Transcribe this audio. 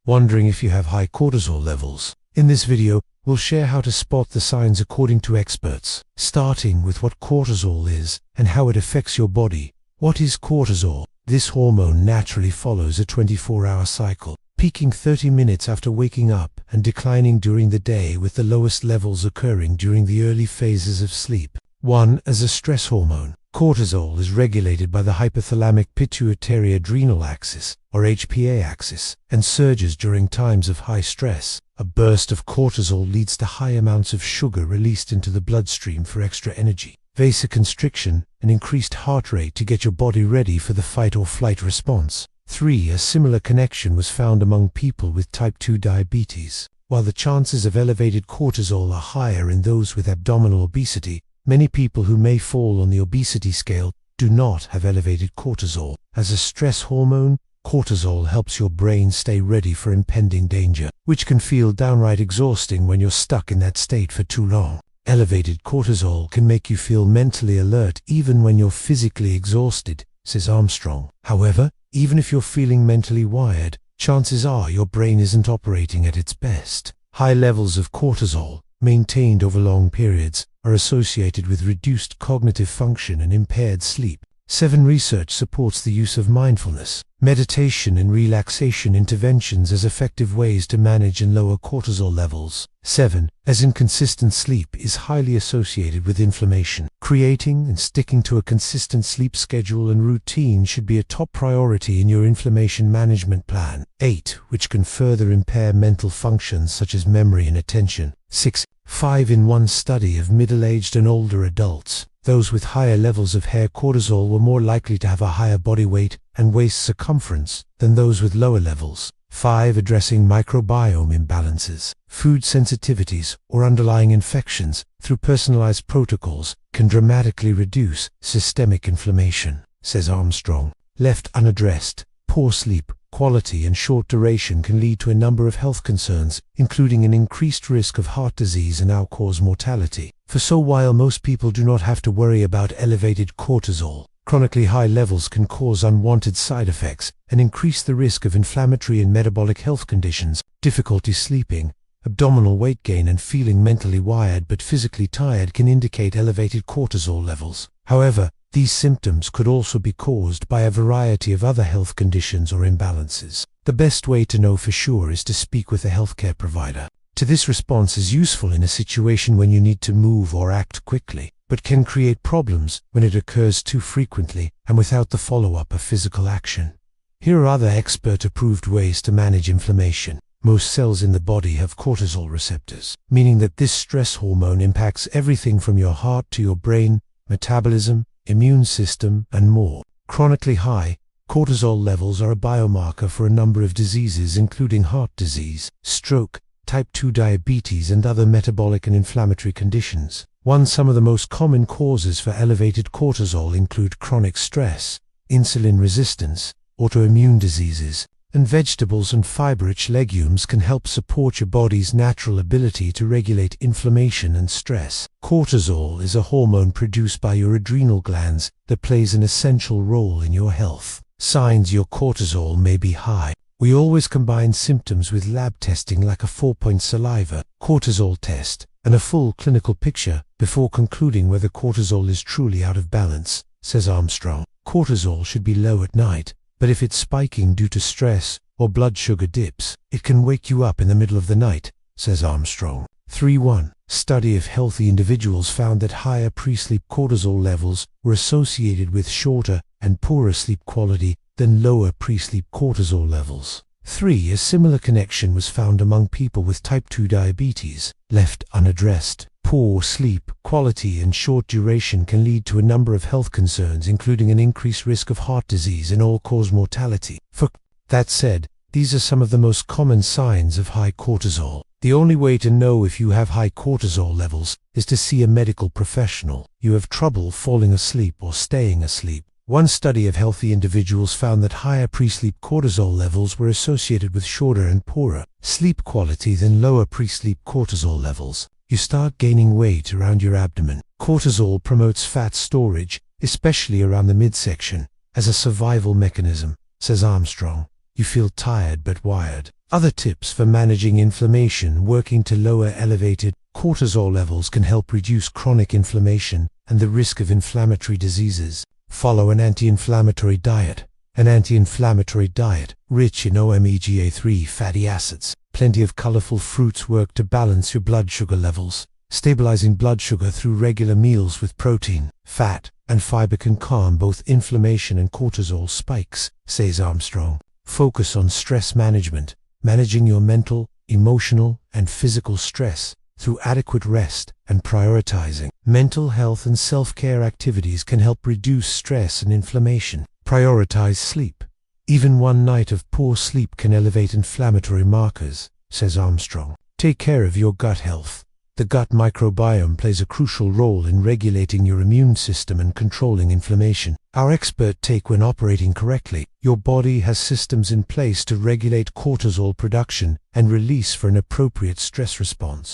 Wondering if you have high cortisol levels? In this video, we'll share how to spot the signs according to experts, starting with what cortisol is and how it affects your body. What is cortisol? This hormone naturally follows a 24-hour cycle, peaking 30 minutes after waking up and declining during the day, with the lowest levels occurring during the early phases of sleep. 1. As a stress hormone, cortisol is regulated by the hypothalamic pituitary adrenal axis, or HPA axis, and surges during times of high stress. A burst of cortisol leads to high amounts of sugar released into the bloodstream for extra energy, vasoconstriction, and increased heart rate to get your body ready for the fight or flight response. 3. A similar connection was found among people with type 2 diabetes. While the chances of elevated cortisol are higher in those with abdominal obesity, many people who may fall on the obesity scale do not have elevated cortisol. As a stress hormone, cortisol helps your brain stay ready for impending danger, which can feel downright exhausting when you're stuck in that state for too long. Elevated cortisol can make you feel mentally alert even when you're physically exhausted, says Armstrong. However, even if you're feeling mentally wired, chances are your brain isn't operating at its best. High levels of cortisol, maintained over long periods, are associated with reduced cognitive function and impaired sleep. 7. Research supports the use of mindfulness, meditation, and relaxation interventions as effective ways to manage and lower cortisol levels. 7. As inconsistent sleep is highly associated with inflammation. Creating and sticking to a consistent sleep schedule and routine should be a top priority in your inflammation management plan. 8. Which can further impair mental functions such as memory and attention. 6. 5-in-1 study of middle-aged and older adults. Those with higher levels of hair cortisol were more likely to have a higher body weight and waist circumference than those with lower levels. 5. Addressing microbiome imbalances. Food sensitivities or underlying infections through personalized protocols can dramatically reduce systemic inflammation, says Armstrong. Left unaddressed, poor sleep quality and short duration can lead to a number of health concerns, including an increased risk of heart disease and all-cause mortality. While most people do not have to worry about elevated cortisol, chronically high levels can cause unwanted side effects and increase the risk of inflammatory and metabolic health conditions. Difficulty sleeping, abdominal weight gain, and feeling mentally wired but physically tired can indicate elevated cortisol levels. However, these symptoms could also be caused by a variety of other health conditions or imbalances. The best way to know for sure is to speak with a healthcare provider. This response is useful in a situation when you need to move or act quickly, but can create problems when it occurs too frequently and without the follow-up of physical action. Here are other expert-approved ways to manage inflammation. Most cells in the body have cortisol receptors, meaning that this stress hormone impacts everything from your heart to your brain, metabolism, immune system, and more. Chronically high cortisol levels are a biomarker for a number of diseases, including heart disease, stroke, type 2 diabetes, and other metabolic and inflammatory conditions. Some of the most common causes for elevated cortisol include chronic stress, insulin resistance, autoimmune diseases, and vegetables and fiber-rich legumes can help support your body's natural ability to regulate inflammation and stress. Cortisol is a hormone produced by your adrenal glands that plays an essential role in your health. Signs your cortisol may be high. We always combine symptoms with lab testing like a 4-point saliva cortisol test and a full clinical picture before concluding whether cortisol is truly out of balance, says Armstrong. Cortisol should be low at night, but if it's spiking due to stress or blood sugar dips, it can wake you up in the middle of the night, says Armstrong. 3.1. Study of healthy individuals found that higher pre-sleep cortisol levels were associated with shorter and poorer sleep quality than lower pre-sleep cortisol levels. 3. A similar connection was found among people with type 2 diabetes. Left unaddressed, poor sleep quality and short duration can lead to a number of health concerns, including an increased risk of heart disease and all-cause mortality. That said, these are some of the most common signs of high cortisol. The only way to know if you have high cortisol levels is to see a medical professional. You have trouble falling asleep or staying asleep. One study of healthy individuals found that higher pre-sleep cortisol levels were associated with shorter and poorer sleep quality than lower pre-sleep cortisol levels. You start gaining weight around your abdomen. Cortisol promotes fat storage, especially around the midsection, as a survival mechanism, says Armstrong. you feel tired but wired. Other tips for managing inflammation: working to lower elevated cortisol levels can help reduce chronic inflammation and the risk of inflammatory diseases. Follow an anti-inflammatory diet. An anti-inflammatory diet, rich in omega-3 fatty acids, plenty of colorful fruits, work to balance your blood sugar levels. Stabilizing blood sugar through regular meals with protein, fat, and fiber can calm both inflammation and cortisol spikes, says Armstrong. Focus on stress management, managing your mental, emotional, and physical stress through adequate rest and prioritizing mental health and self-care activities can help reduce stress and inflammation. Prioritize sleep. Even one night of poor sleep can elevate inflammatory markers, says Armstrong. Take care of your gut health. The gut microbiome plays a crucial role in regulating your immune system and controlling inflammation. Our expert take: when operating correctly, your body has systems in place to regulate cortisol production and release for an appropriate stress response.